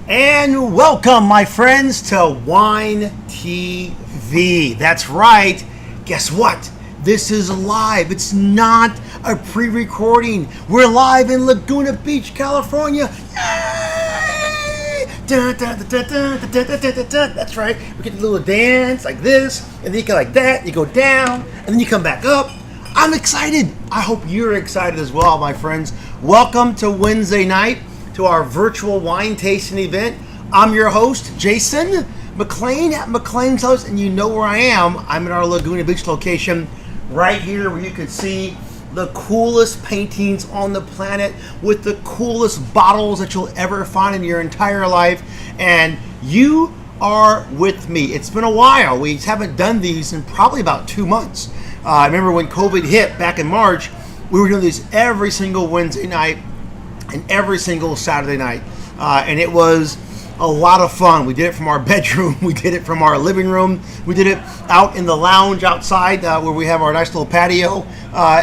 And welcome, my friends, to Wine TV. That's right. Guess what? This is live. It's not a pre-recording. We're live in Laguna Beach, California. Yay! That's right. We get a little dance like this, and then you go like that, you go down, and then you come back up. I'm excited. I hope you're excited as well, my friends. Welcome to Wednesday night, to our virtual wine tasting event. I'm your host, Jason McClain at McClain's House, and you know where I am. I'm in our Laguna Beach location right here where you can see the coolest paintings on the planet with the coolest bottles that you'll ever find in your entire life. And you are with me. It's been a while. We haven't done these in probably about 2 months. I remember when COVID hit back in March, we were doing these every single Wednesday night and every single Saturday night, and it was a lot of fun. We did it from our bedroom, we did it from our living room, we did it out in the lounge outside where we have our nice little patio.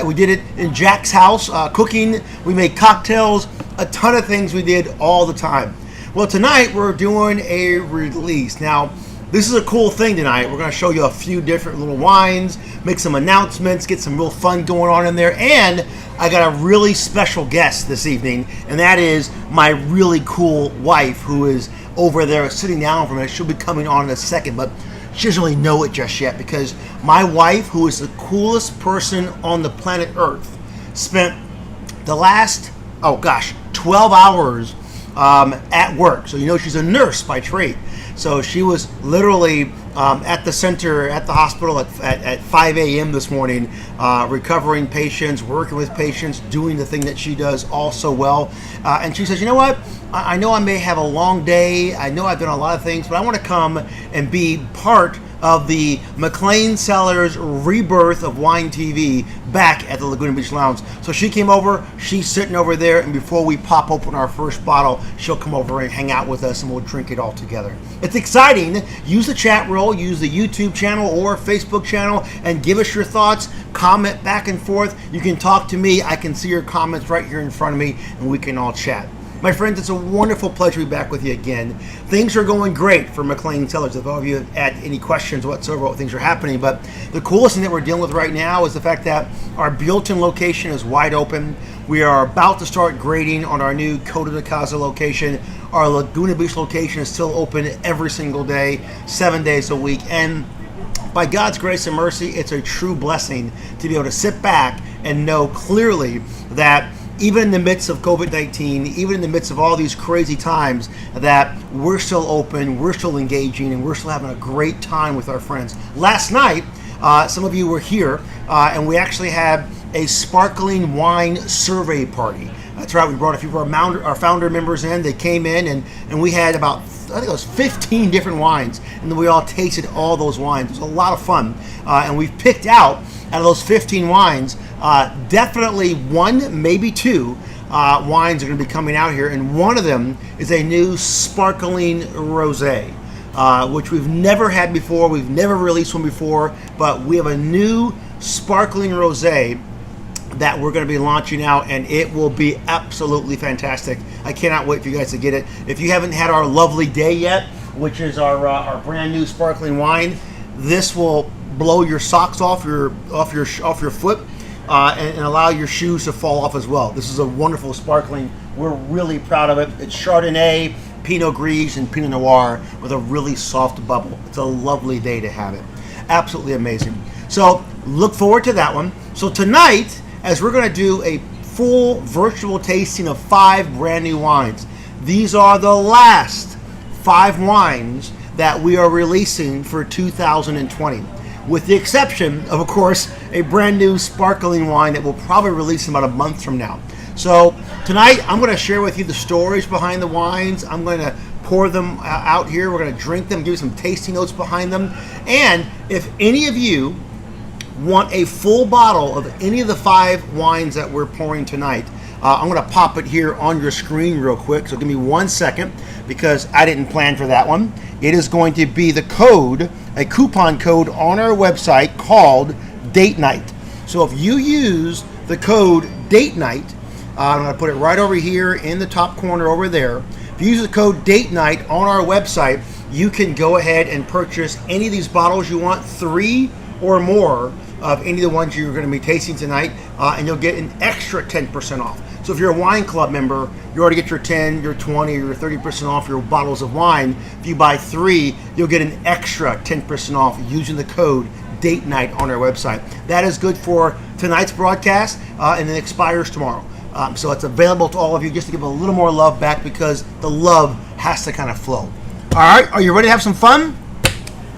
We did it in Jack's house, cooking. We made cocktails, a ton of things we did all the time. Well, tonight we're doing a release. Now, this is a cool thing tonight. We're going to show you a few different little wines, make some announcements, get some real fun going on in there, and I got a really special guest this evening, and that is my really cool wife who is over there sitting down for a minute. She'll be coming on in a second, but she doesn't really know it just yet because my wife, who is the coolest person on the planet Earth, spent the last, 12 hours at work. So you know she's a nurse by trade. So she was literally at the center, at the hospital at 5 a.m. this morning, recovering patients, working with patients, doing the thing that she does all so well. And she says, you know what? I know I may have a long day. I know I've done a lot of things, but I want to come and be part of the McClain Cellars rebirth of Wine TV back at the Laguna Beach Lounge. So she came over, she's sitting over there, and before we pop open our first bottle, she'll come over and hang out with us and we'll drink it all together. It's exciting. Use the chat roll, use the YouTube channel or Facebook channel, and give us your thoughts. Comment back and forth. You can talk to me. I can see your comments right here in front of me, and we can all chat. My friends, it's a wonderful pleasure to be back with you again. Things are going great for McClain Cellars. If all of you had any questions whatsoever, what things are happening. But the coolest thing that we're dealing with right now is the fact that our Buellton location is wide open. We are about to start grading on our new Coda de Casa location. Our Laguna Beach location is still open every single day, 7 days a week. And by God's grace and mercy, it's a true blessing to be able to sit back and know clearly that even in the midst of COVID-19, even in the midst of all these crazy times, that we're still open, we're still engaging, and we're still having a great time with our friends. Last night, some of you were here, and we actually had a sparkling wine survey party. That's right, we brought a few of our founder members in. They came in, and we had about, I think it was 15 different wines, and then we all tasted all those wines. It was a lot of fun, and we've picked out of those 15 wines, definitely one, maybe two wines are going to be coming out here, and one of them is a new sparkling rosé, which we've never had before. We've never released one before, but we have a new sparkling rosé that we're going to be launching out, and it will be absolutely fantastic. I cannot wait for you guys to get it. If you haven't had our lovely day yet, which is our brand new sparkling wine, this will blow your socks off your foot and allow your shoes to fall off as well. This is a wonderful sparkling. We're really proud of it. It's Chardonnay, Pinot Gris, and Pinot Noir with a really soft bubble. It's a lovely day to have it. Absolutely amazing. So look forward to that one. So tonight, as we're going to do a full virtual tasting of 5 brand new wines, these are the last 5 wines that we are releasing for 2020. With the exception of course, a brand new sparkling wine that we'll probably release in about a month from now. So tonight, I'm going to share with you the stories behind the wines. I'm going to pour them out here. We're going to drink them, give you some tasting notes behind them. And if any of you want a full bottle of any of the 5 wines that we're pouring tonight, I'm going to pop it here on your screen real quick. So give me 1 second because I didn't plan for that one. It is going to be the code, a coupon code on our website called Date Night. So if you use the code Date Night, I'm going to put it right over here in the top corner over there. If you use the code Date Night on our website, you can go ahead and purchase any of these bottles you want, 3 or more of any of the ones you're going to be tasting tonight, and you'll get an extra 10% off. So if you're a wine club member, you already get your 10, your 20, or your 30% off your bottles of wine. If you buy 3, you'll get an extra 10% off using the code Date Night on our website. That is good for tonight's broadcast, and it expires tomorrow. So it's available to all of you just to give a little more love back, because the love has to kind of flow. All right, are you ready to have some fun?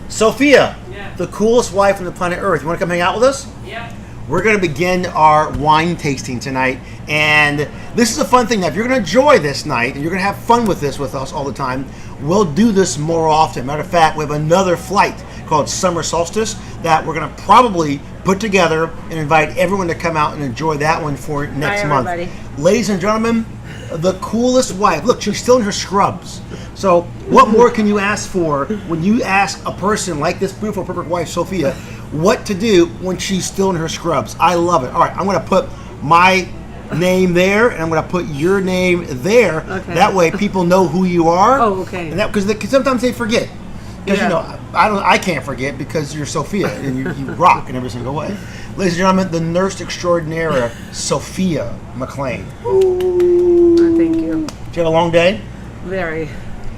Sophia, the coolest wife on the planet Earth, you want to come hang out with us? Yeah. We're going to begin our wine tasting tonight, and this is a fun thing. Now, if you're going to enjoy this night and you're going to have fun with this with us all the time, we'll do this more often. Matter of fact, we have another flight called Summer Solstice that we're going to probably put together and invite everyone to come out and enjoy that one for next month. Ladies and gentlemen, the coolest wife. Look, she's still in her scrubs. So what more can you ask for when you ask a person like this beautiful, perfect wife, Sophia, what to do when she's still in her scrubs? I love it. All right, I'm going to put my name there, and I'm going to put your name there. Okay. That way people know who you are. Oh, okay. And that, because sometimes they forget. Because, you know, I can't forget because you're Sophia, and you rock in every single way. Ladies and gentlemen, the nurse extraordinaire, Sophia McClain. Ooh. Thank you. Did you have a long day? Very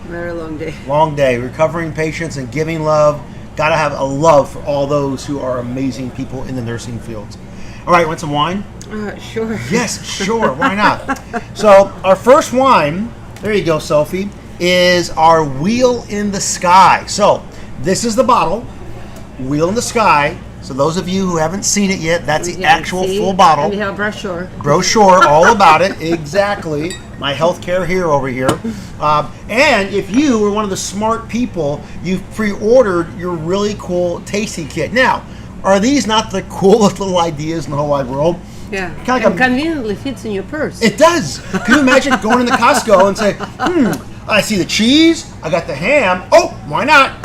long day. Long day. Recovering patients and giving love. Got to have a love for all those who are amazing people in the nursing fields. All right, want some wine? Sure. Yes, sure. Why not? So our first wine, there you go, Sophie, is our Wheel in the Sky. So this is the bottle, Wheel in the Sky. So those of you who haven't seen it yet, that's the actual full bottle. And we have a brochure. Brochure, all about it. Exactly. My healthcare hero over here. And if you were one of the smart people, you've pre-ordered your really cool tasting kit. Now, are these not the coolest little ideas in the whole wide world? Yeah. Kind of conveniently fits in your purse. It does. Can you imagine going into Costco and say, I see the cheese, I got the ham. Oh, why not?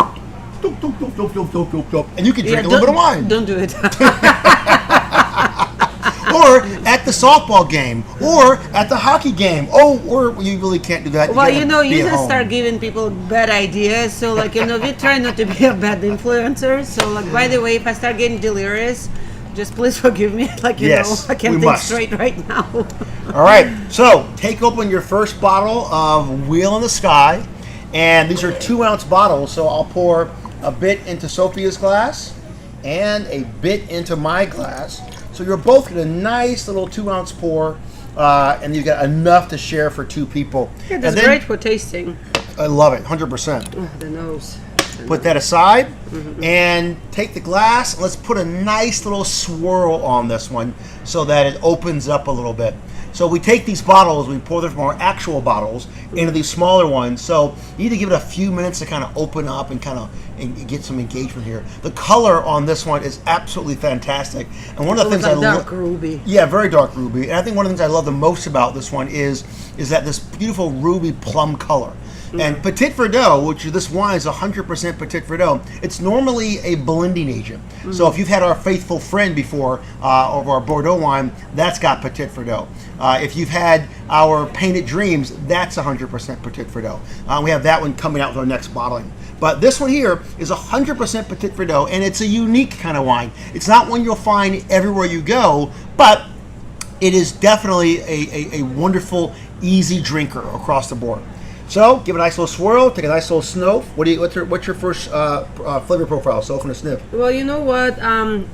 And you can drink a little bit of wine. Don't do it. Or at the softball game, or at the hockey game. Oh, or you really can't do that. Well, you just start giving people bad ideas. So, we try not to be a bad influencer. So, by the way, if I start getting delirious, just please forgive me. I can't think straight right now. All right, so take open your first bottle of Wheel in the Sky. And these are 2-ounce bottles, so I'll pour a bit into Sophia's glass and a bit into my glass. So you're both get a nice little 2-ounce pour, and you've got enough to share for 2 people. Yeah, that's great for tasting. I love it, 100%. Oh, the nose. Put that aside, and take the glass, and let's put a nice little swirl on this one so that it opens up a little bit. So we take these bottles, we pour them from our actual bottles into these smaller ones. So you need to give it a few minutes to kind of open up and and get some engagement here. The color on this one is absolutely fantastic. And one of the things I love, dark ruby. Yeah, very dark ruby. And I think one of the things I love the most about this one is that this beautiful ruby plum color. And Petit Verdot, which this wine is 100% Petit Verdot, it's normally a blending agent. So if you've had our Faithful Friend before, of our Bordeaux wine, that's got Petit Verdot. If you've had our Painted Dreams, that's 100% Petit Verdot. We have that one coming out with our next bottling. But this one here is 100% Petit Verdot, and it's a unique kind of wine. It's not one you'll find everywhere you go, but it is definitely a wonderful, easy drinker across the board. So, give it a nice little swirl, take a nice little sniff. What's your first flavor profile? So, from a sniff. Well, you know what?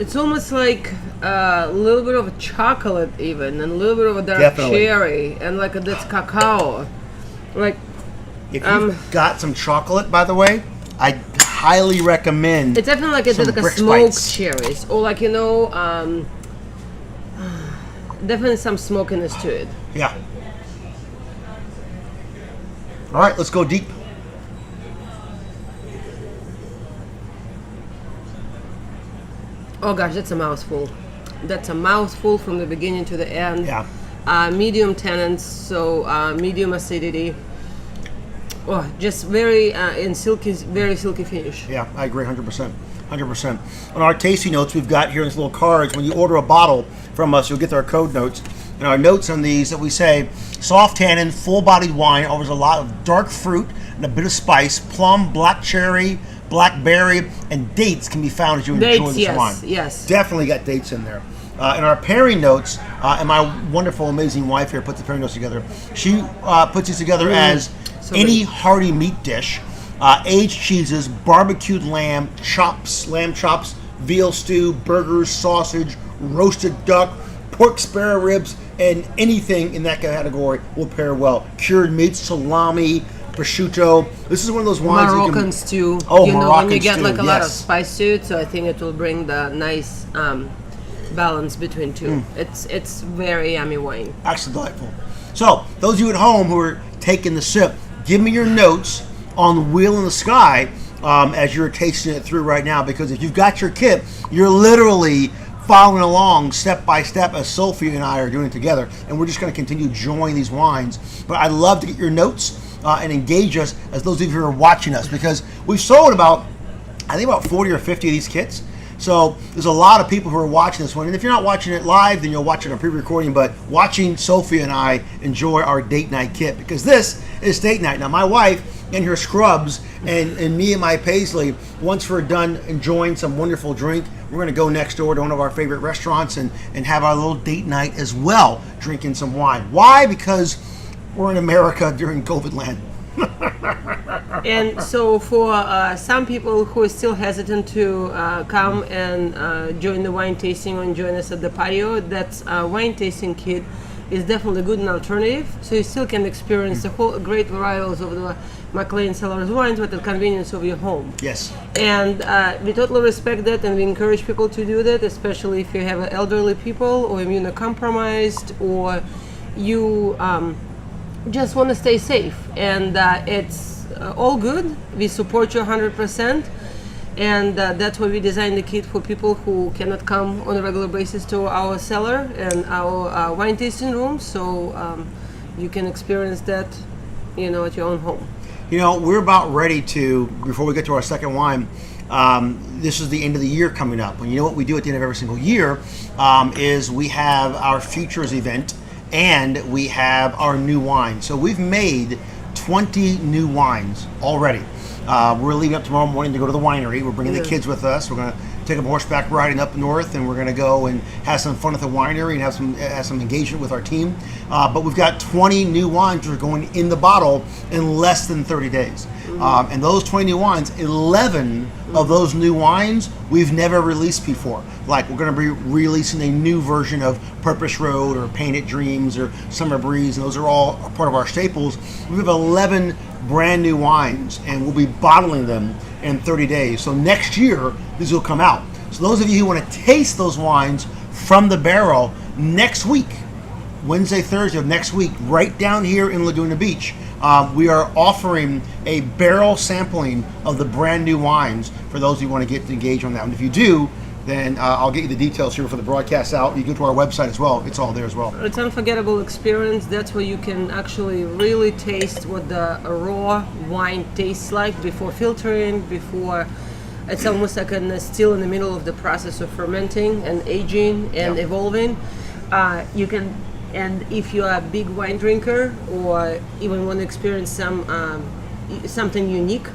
It's almost like a little bit of a chocolate, even, and a little bit of a dark cherry, and that's cacao. If you've got some chocolate, by the way, I highly recommend. It's definitely a smoked cherries, or definitely some smokiness to it. Yeah. All right, let's go deep. Oh gosh, that's a mouthful. That's a mouthful from the beginning to the end. Yeah. Medium tannins, so medium acidity. Oh, just very very silky finish. Yeah, I agree 100%. 100%. On our tasting notes we've got here in these little cards, when you order a bottle from us, you'll get our code notes. in our notes on these that we say soft tannin, full-bodied wine offers a lot of dark fruit and a bit of spice. Plum, black cherry, blackberry, and dates can be found as you enjoy this wine. Yes. Definitely got dates in there. In our pairing notes, and my wonderful, amazing wife here puts the pairing notes together. She puts these together as any hearty meat dish, aged cheeses, barbecued lamb chops, veal stew, burgers, sausage, roasted duck, pork spare ribs, and anything in that category will pair well. Cured meats, salami, prosciutto. This is one of those wines. Moroccan stew. Oh, you know, Moroccan when you get stew, like a lot of spice to it, so I think it will bring the nice balance between two. It's very yummy wine. Actually delightful. So, those of you at home who are taking the sip, give me your notes on Wheel in the Sky as you're tasting it through right now, because if you've got your kit, you're literally following along step by step as Sophie and I are doing it together, and we're just going to continue enjoying these wines. But I'd love to get your notes and engage us as those of you who are watching us, because we've sold about 40 or 50 of these kits. So there's a lot of people who are watching this one, and if you're not watching it live, then you'll watch it on pre-recording, but watching Sophie and I enjoy our date night kit, because this is date night. Now, my wife in her scrubs and me and my paisley, once we're done enjoying some wonderful drink, we're going to go next door to one of our favorite restaurants and have our little date night as well, drinking some wine. Why? Because we're in America during COVID land. And so for some people who are still hesitant to come and join the wine tasting or join us at the patio, that wine tasting kit is definitely good an alternative. So you still can experience the whole great varietals of the McClain Cellars wines with the convenience of your home. Yes. And we totally respect that, and we encourage people to do that, especially if you have elderly people or immunocompromised, or you just want to stay safe. And it's all good. We support you 100%. And that's why we designed the kit for people who cannot come on a regular basis to our cellar and our wine tasting room. So you can experience that, at your own home. We're about ready to, before we get to our second wine, this is the end of the year coming up. And you know what we do at the end of every single year is we have our Futures event and we have our new wine. So we've made 20 new wines already. We're leaving up tomorrow morning to go to the winery. We're bringing the kids with us. We're going to take a horseback riding up north, and we're going to go and have some fun at the winery and have some engagement with our team. But we've got 20 new wines that are going in the bottle in less than 30 days. And those 20 new wines, 11 of those new wines we've never released before. Like, we're going to be releasing a new version of Purpose Road or Painted Dreams or Summer Breeze, and those are all part of our staples. We have 11 brand new wines, and we'll be bottling them in 30 days. So next year, these will come out. So those of you who want to taste those wines from the barrel next week, Wednesday, Thursday of next week, right down here in Laguna Beach, we are offering a barrel sampling of the brand new wines for those who want to get engaged on that. And if you do, then I'll get you the details here for the broadcast out. You go to our website as well. It's all there as well. It's an unforgettable experience. That's where you can actually really taste what the raw wine tastes like before filtering, before it's almost like still in the middle of the process of fermenting and aging and evolving. You can, and if you are a big wine drinker or even want to experience something unique,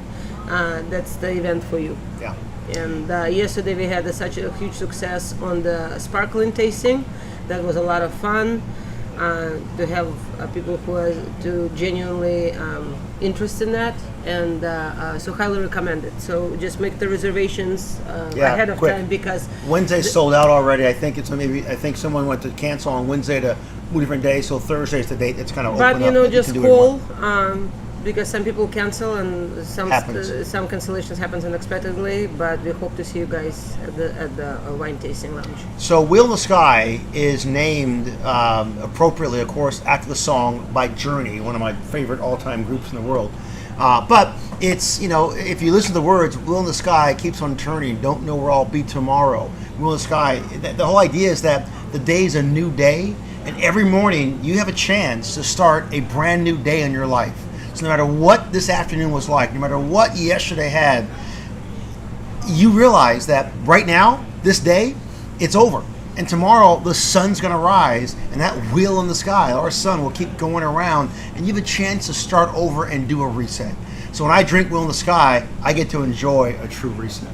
that's the event for you. Yeah. And yesterday we had such a huge success on the sparkling tasting. That was a lot of fun to have people who are genuinely interested in that, and so highly recommend it. So just make the reservations ahead of time, because Wednesday's sold out already. I think someone went to cancel on Wednesday to a different day, so Thursday's the date that's kind of open up. But just call. Because some people cancel and some cancellations happens unexpectedly, but we hope to see you guys at the wine tasting lounge. So Wheel in the Sky is named appropriately, of course, after the song by Journey, one of my favorite all-time groups in the world. But it's, if you listen to the words, Wheel in the Sky keeps on turning, don't know where I'll be tomorrow. Wheel in the Sky, the whole idea is that the day is a new day, and every morning you have a chance to start a brand new day in your life. So no matter what this afternoon was like, no matter what yesterday had, you realize that right now, this day, it's over. And tomorrow, the sun's going to rise, and that wheel in the sky, our sun, will keep going around, and you have a chance to start over and do a reset. So when I drink Wheel in the Sky, I get to enjoy a true reset.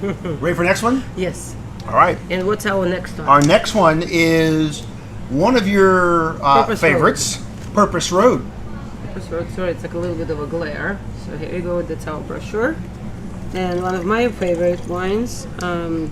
Ready for the next one? Yes. All right. And what's our next one? Our next one is one of your favorites, Purpose Road. Purpose Road, sorry, it's like a little bit of a glare. So here you go, that's our brochure. And one of my favorite wines.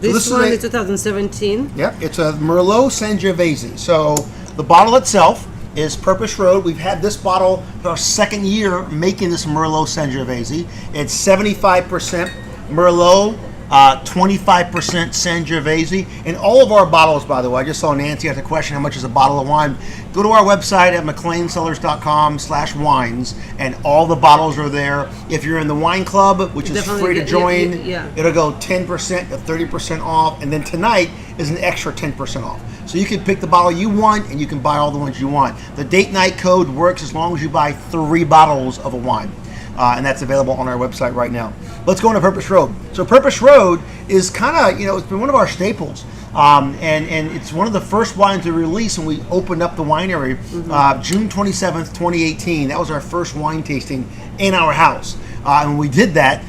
This one is 2017. Yeah, it's a Merlot Sangiovese. So the bottle itself is Purpose Road. We've had this bottle for our second year making this Merlot Sangiovese. It's 75% Merlot, 25% Sangiovese. And all of our bottles, by the way, I just saw Nancy ask a question, how much is a bottle of wine? Go to our website at McClainCellars.com/wines, and all the bottles are there. If you're in the wine club, which is free to join, it'll go 10% to 30% off. And then tonight is an extra 10% off. So you can pick the bottle you want, and you can buy all the ones you want. The date night code works as long as you buy 3 bottles of a wine. And that's available on our website right now. Let's go into Purpose Road. So Purpose Road is kind of, it's been one of our staples. And it's one of the first wines we released when we opened up the winery, June 27th, 2018. That was our first wine tasting in our house. And when we did that,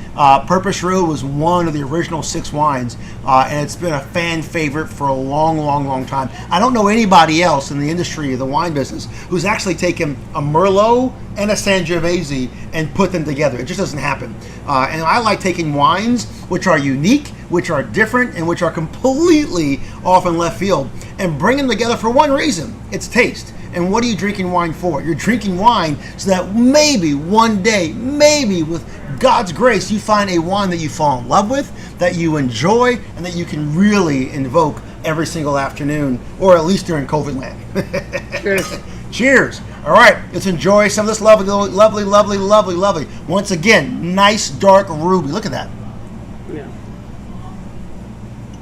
Purpose Road was one of the original 6 wines, and it's been a fan favorite for a long, long, long time. I don't know anybody else in the industry of the wine business who's actually taken a Merlot and a Sangiovese and put them together. It just doesn't happen. And I like taking wines which are unique, which are different, and which are completely off in left field, and bring them together for one reason: it's taste. And what are you drinking wine for? You're drinking wine so that maybe one day, maybe with God's grace, you find a wine that you fall in love with, that you enjoy, and that you can really invoke every single afternoon, or at least during COVID land. Cheers. Cheers. All right, let's enjoy some of this lovely, lovely, lovely, lovely, lovely. Once again, nice dark ruby. Look at that. Yeah.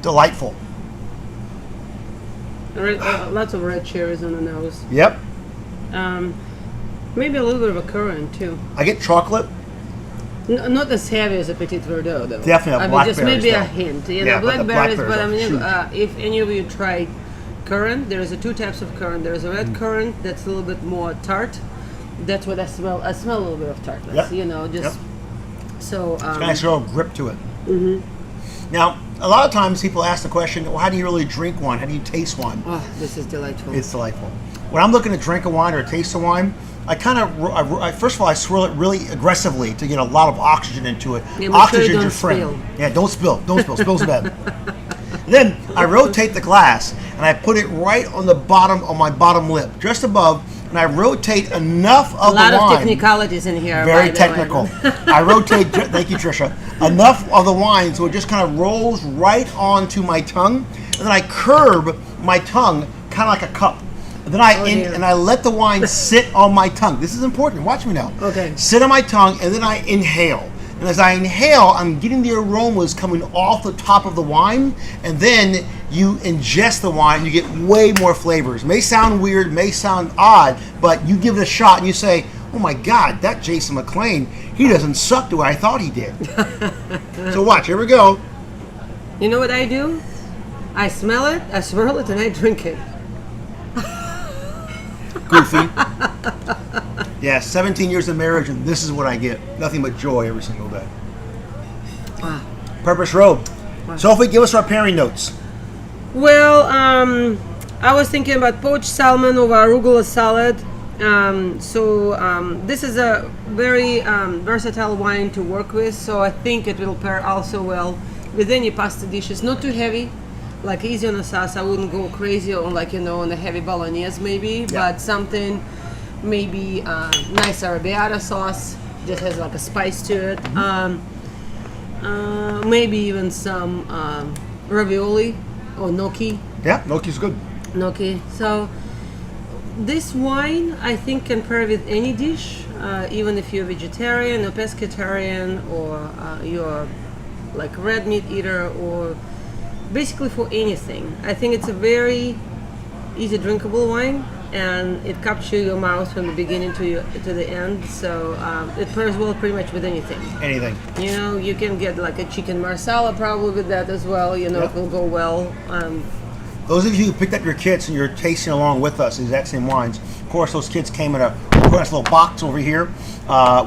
Delightful. Lots of red cherries on the nose. Yep. Maybe a little bit of a currant too. I get chocolate. Not as heavy as a Petit Verdot, though. Definitely, blackberries. just maybe a hint. Blackberries. But I mean, huge. if any of you try currant, there's 2 types of currant. There's a red currant that's a little bit more tart. That's what I smell. I smell a little bit of tartness. Yep. So. It's got a nice little grip to it. Mm-hmm. Now, a lot of times people ask the question, well, how do you really drink wine? How do you taste wine? Oh, this is delightful. It's delightful. When I'm looking to drink a wine or taste a wine, I first of all, I swirl it really aggressively to get a lot of oxygen into it. Yeah, Oxygen's your friend. Spill. Yeah, don't spill. Don't spill. Spill's bad. Then I rotate the glass, and I put it right on the bottom, on my bottom lip, just above, and I rotate enough of the wine. A lot of technicalities in here. Very technical. I rotate, thank you, Trisha, enough of the wine so it just kind of rolls right onto my tongue, and then I curb my tongue kind of like a cup. And then I let the wine sit on my tongue. This is important. Watch me now. Okay. Sit on my tongue, and then I inhale. And as I inhale, I'm getting the aromas coming off the top of the wine, and then you ingest the wine, you get way more flavors. May sound weird, may sound odd, but you give it a shot and you say, oh my God, that Jason McClain, he doesn't suck the way I thought he did. So watch, here we go. You know what I do? I smell it, I swirl it, and I drink it. Goofy. Yeah, 17 years of marriage, and this is what I get. Nothing but joy every single day. Wow. Purpose Road. Wow. Sophie, give us our pairing notes. Well, I was thinking about poached salmon over arugula salad. This is a very versatile wine to work with, so I think it will pair also well with any pasta dishes. Not too heavy, like easy on the sauce. I wouldn't go crazy on on the heavy bolognese maybe, but something maybe nice arrabbiata sauce, just has like a spice to it. Mm-hmm. Maybe even some ravioli or gnocchi. Yeah, gnocchi's good. Gnocchi. So this wine I think can pair with any dish, even if you're vegetarian or pescatarian or you're like red meat eater, or basically for anything. I think it's a very easy drinkable wine, and it captures your mouth from the beginning to the end. So it pairs well pretty much with anything. Anything. You can get like a chicken marsala probably with that as well. It will go well. those of you who picked up your kits and you're tasting along with us, the exact same wines. Of course, those kits came in a nice little box over here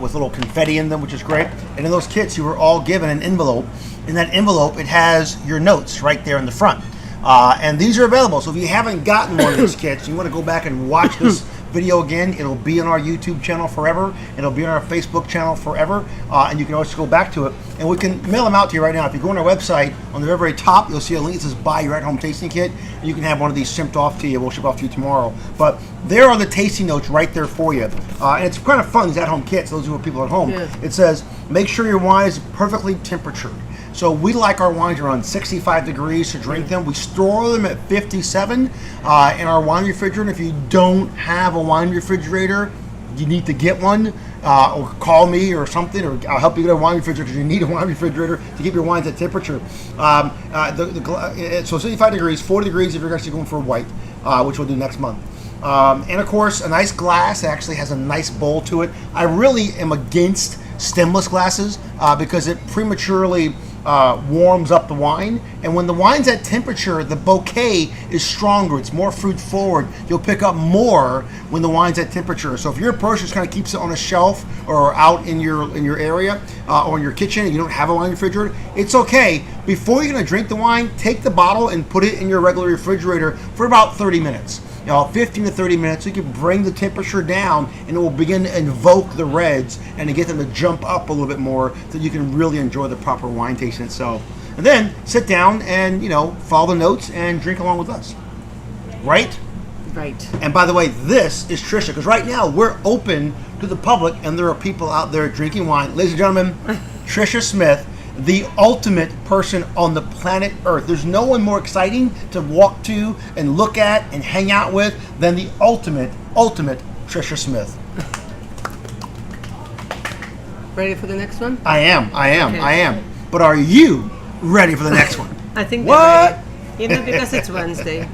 with little confetti in them, which is great. And in those kits, you were all given an envelope. In that envelope, it has your notes right there in the front. And these are available. So if you haven't gotten one of these kits, you want to go back and watch this video again, it'll be on our YouTube channel forever. It'll be on our Facebook channel forever. And you can always go back to it. And we can mail them out to you right now. If you go on our website, on the very, very top, you'll see a link that says buy your at-home tasting kit. And you can have one of these shipped off to you. We'll ship off to you tomorrow. But there are the tasting notes right there for you. And it's kind of fun, these at-home kits, those who are people at home. Yeah. It says, make sure your wine is perfectly temperatured. So we like our wines around 65 degrees to drink them. We store them at 57 in our wine refrigerator. If you don't have a wine refrigerator, you need to get one, or call me or something, or I'll help you get a wine refrigerator because you need a wine refrigerator to keep your wines at temperature. So 65 degrees, 40 degrees if you're actually going for white, which we'll do next month. And of course, a nice glass actually has a nice bowl to it. I really am against stemless glasses because it prematurely warms up the wine, and when the wine's at temperature, the bouquet is stronger. It's more fruit forward. You'll pick up more when the wine's at temperature. So if your approach just kind of keeps it on a shelf or out in your area or in your kitchen, and you don't have a wine refrigerator, it's okay. Before you're going to drink the wine, take the bottle and put it in your regular refrigerator for about 30 minutes. 15 to 30 minutes, so you can bring the temperature down, and it will begin to invoke the reds and to get them to jump up a little bit more so you can really enjoy the proper wine tasting itself. And then sit down and, follow the notes and drink along with us. Right? Right. And by the way, this is Trisha, because right now we're open to the public and there are people out there drinking wine. Ladies and gentlemen, Trisha Smith, the ultimate person on the planet Earth. There's no one more exciting to walk to and look at and hang out with than the ultimate Trisha Smith. Ready for the next one? I am. But are you ready for the next one? I think what? Because it's Wednesday.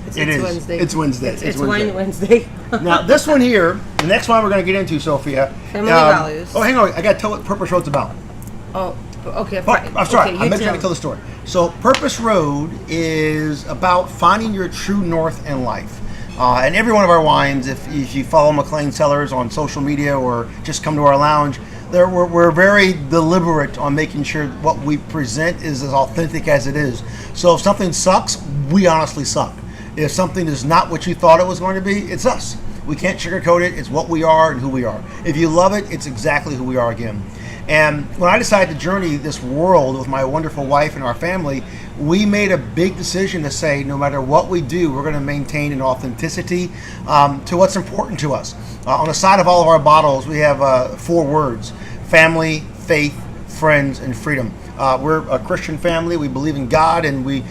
It's Wednesday. It's Wednesday. It's Wine Wednesday. Now, this one here, the next one we're going to get into, Sophia. Family values. Oh, hang on. I got to tell what Purpose Road's about. Oh, okay. I'm sorry. I'm trying to tell the story. So, Purpose Road is about finding your true north in life. And every one of our wines, if you follow McClain Cellars on social media or just come to our lounge, we're very deliberate on making sure what we present is as authentic as it is. So, if something sucks, we honestly suck. If something is not what you thought it was going to be, it's us. We can't sugarcoat it. It's what we are and who we are. If you love it, it's exactly who we are again. And when I decided to journey this world with my wonderful wife and our family, we made a big decision to say, no matter what we do, we're going to maintain an authenticity to what's important to us. On the side of all of our bottles, we have 4 words: family, faith, friends, and freedom. We're a Christian family. We believe in God, and we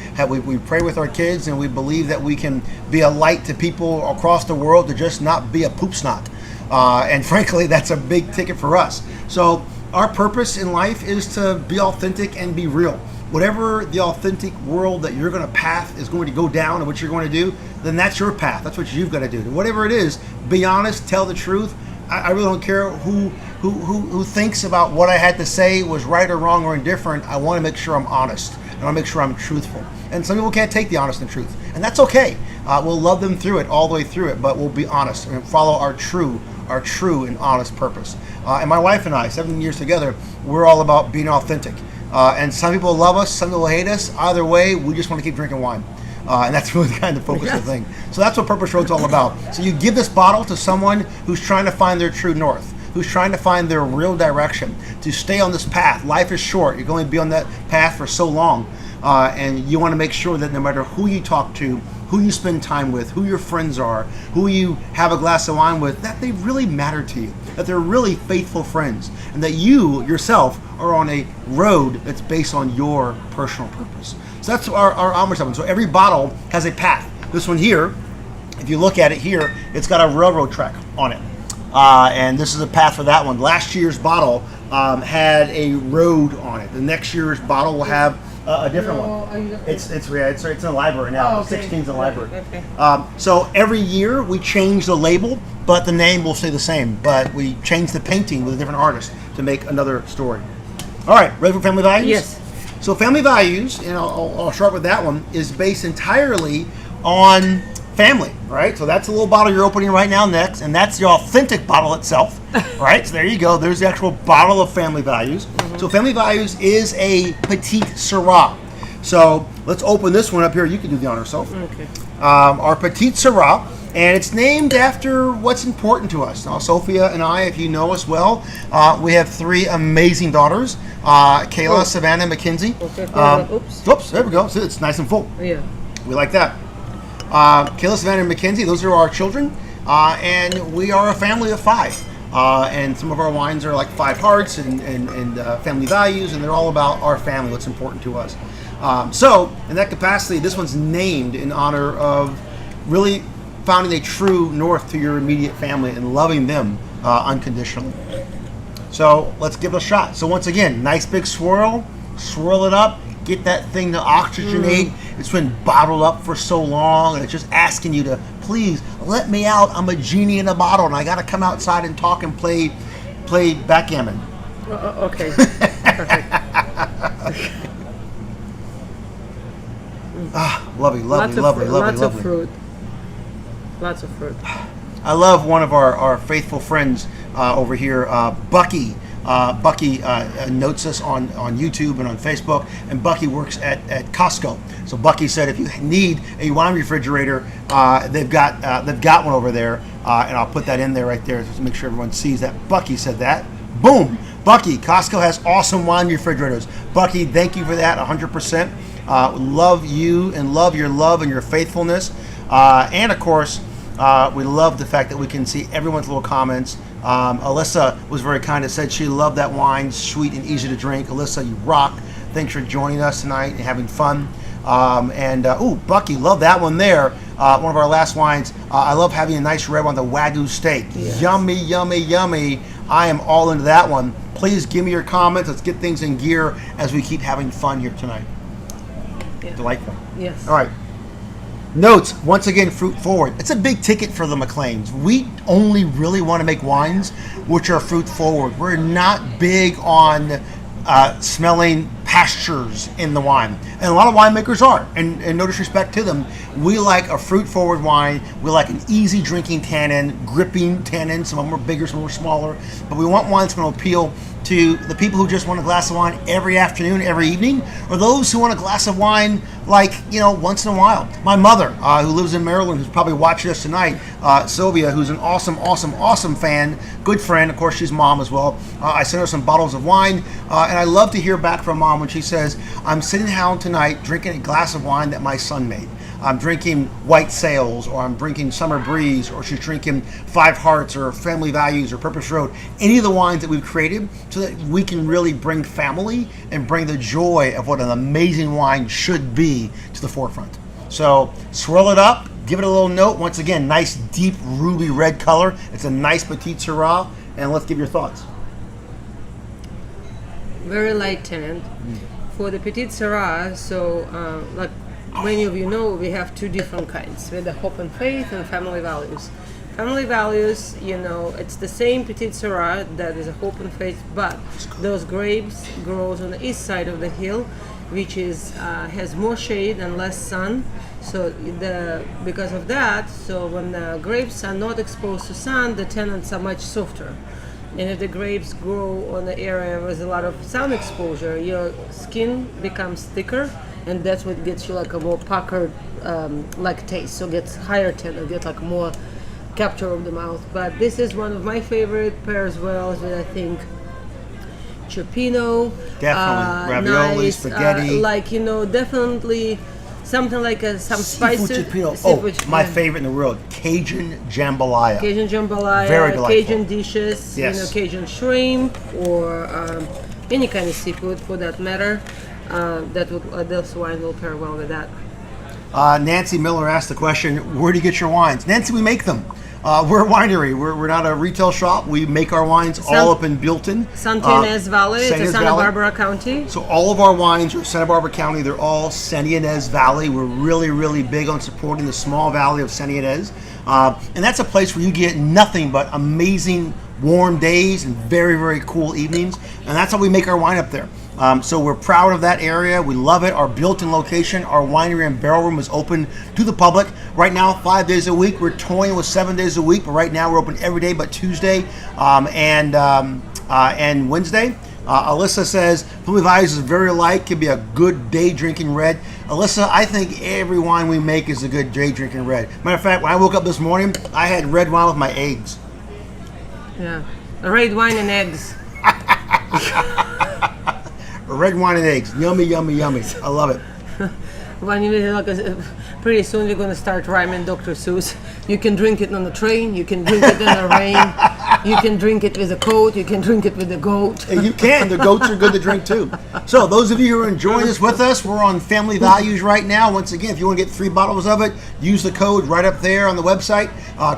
pray with our kids, and we believe that we can be a light to people across the world, to just not be a poop snot. And frankly, that's a big ticket for us. So our purpose in life is to be authentic and be real. Whatever the authentic world that you're going to path is going to go down and what you're going to do, then that's your path. That's what you've got to do. Whatever it is, be honest, tell the truth. I really don't care who thinks about what I had to say was right or wrong or indifferent. I want to make sure I'm honest. I want to make sure I'm truthful. And some people can't take the honest and truth, and that's okay. We'll love them through it, all the way through it, but we'll be honest and follow our true and honest purpose. And my wife and I, 7 years together, we're all about being authentic. And some people love us, some people hate us. Either way, we just want to keep drinking wine. And that's really kind of the focus of the thing. So that's what Purpose Road's all about. So you give this bottle to someone who's trying to find their true north, who's trying to find their real direction, to stay on this path. Life is short. You can only be on that path for so long. And you want to make sure that no matter who you talk to, who you spend time with, who your friends are, who you have a glass of wine with, that they really matter to you, that they're really faithful friends, and that you yourself are on a road that's based on your personal purpose. So that's our homage of it. So every bottle has a path. This one here, if you look at it here, it's got a railroad track on it. And this is a path for that one. Last year's bottle had a road on it. The next year's bottle will have a different one. It's in the library now. 16's in the library. Okay. So every year we change the label, but the name will stay the same. But we change the painting with a different artist to make another story. All right, ready for family values? Yes. So family values, and I'll start with that one, is based entirely on family, right? So that's a little bottle you're opening right now next, and that's the authentic bottle itself, right? So there you go. There's the actual bottle of family values. So family values is a Petite Syrah. So let's open this one up here. You can do the honor yourself. Okay. Our Petite Syrah, and it's named after what's important to us. Now, Sophia and I, if you know us well, we have 3 amazing daughters, Kayla, Savannah, and Mackenzie. Okay, oops, there we go. So it's nice and full. Yeah. We like that. Kayla, Savannah, and Mackenzie, those are our children, and we are a family of 5. And some of our wines are like 5 Hearts and family values, and they're all about our family, what's important to us. So, in that capacity, this one's named in honor of really finding a true north to your immediate family and loving them unconditionally. So, let's give it a shot. So, once again, nice big swirl it up, get that thing to oxygenate. It's been bottled up for so long, and it's just asking you to, please, let me out. I'm a genie in a bottle, and I got to come outside and talk and play backgammon. Okay. Perfect. Lovely. Lots of fruit. Lots of fruit. I love one of our faithful friends over here, Bucky. Bucky notes us on YouTube and on Facebook, and Bucky works at Costco. So Bucky said, if you need a wine refrigerator, they've got one over there, and I'll put that in there right there to make sure everyone sees that. Bucky said that. Boom, Bucky. Costco has awesome wine refrigerators. Bucky, thank you for that, 100%. Love you and love your faithfulness, and of course, we love the fact that we can see everyone's little comments. Alyssa was very kind and said she loved that wine, sweet and easy to drink. Alyssa, you rock. Thanks for joining us tonight and having fun. Bucky, love that one there. One of our last wines. I love having a nice red one, the Wagyu steak. Yes. Yummy, yummy, yummy. I am all into that one. Please give me your comments. Let's get things in gear as we keep having fun here tonight. Yeah. Delightful. Yes. All right. Notes, once again, fruit forward. It's a big ticket for the McClains. We only really want to make wines which are fruit forward. We're not big on smelling pastures in the wine. And a lot of winemakers are. And no disrespect to them. We like a fruit forward wine. We like an easy drinking tannin, gripping tannin. Some of them are bigger, some of them are smaller. But we want wine that's going to appeal to the people who just want a glass of wine every afternoon, every evening, or those who want a glass of wine once in a while. My mother, who lives in Maryland, who's probably watching us tonight, Sylvia, who's an awesome fan, good friend. Of course, she's mom as well. I sent her some bottles of wine, and I love to hear back from mom when she says, I'm sitting down tonight drinking a glass of wine that my son made. I'm drinking White Sails, or I'm drinking Summer Breeze, or she's drinking 5 Hearts, or Family Values, or Purpose Road. Any of the wines that we've created so that we can really bring family and bring the joy of what an amazing wine should be to the forefront. So swirl it up, give it a little note. Once again, nice deep ruby red color. It's a nice Petite Syrah, and let's give your thoughts. Very light tannin. For the Petite Syrah, so like many of you know, we have 2 different kinds, with the Hope and Faith and Family Values. Family Values, it's the same Petite Syrah that is a Hope and Faith, but those grapes grows on the east side of the hill, which is has more shade and less sun. So because of that, so when the grapes are not exposed to sun, the tannins are much softer. And if the grapes grow on the area with a lot of sun exposure, your skin becomes thicker, and that's what gets you like a more puckered like taste. So it gets higher tannin, get like more capture of the mouth. But this is one of my favorite pairs wells with, I think, cioppino, definitely ravioli, nice, spaghetti, definitely something like some spices. Cioppino. My favorite in the world, Cajun jambalaya. Very delightful. Cajun dishes, yes. Cajun shrimp, or any kind of seafood for that matter. This wine will pair well with that. Nancy Miller asked the question, where do you get your wines? Nancy, we make them. We're a winery. We're not a retail shop. We make our wines all up in Buellton. Santa Ynez Valley. It's in Santa Barbara County. So all of our wines are Santa Barbara County. They're all Santa Ynez Valley. We're really, really big on supporting the small valley of Santa Ynez. And that's a place where you get nothing but amazing warm days and very, very cool evenings. And that's how we make our wine up there. So we're proud of that area. We love it. Our built-in location, our winery and barrel room is open to the public. Right now, 5 days a week. We're toying with 7 days a week, but right now we're open every day but Tuesday and Wednesday. Alyssa says, Plymouth Values is very light, can be a good day drinking red. Alyssa, I think every wine we make is a good day drinking red. Matter of fact, when I woke up this morning, I had red wine with my eggs. Yeah, red wine and eggs. Red wine and eggs. Yummy, yummy, yummy. I love it. Pretty soon we're going to start rhyming Dr. Seuss. You can drink it on the train, you can drink it in the rain, you can drink it with a coat, you can drink it with a goat. You can. The goats are good to drink too. So those of you who are enjoying this with us, we're on Family Values right now. Once again, if you want to get 3 bottles of it, use the code right up there on the website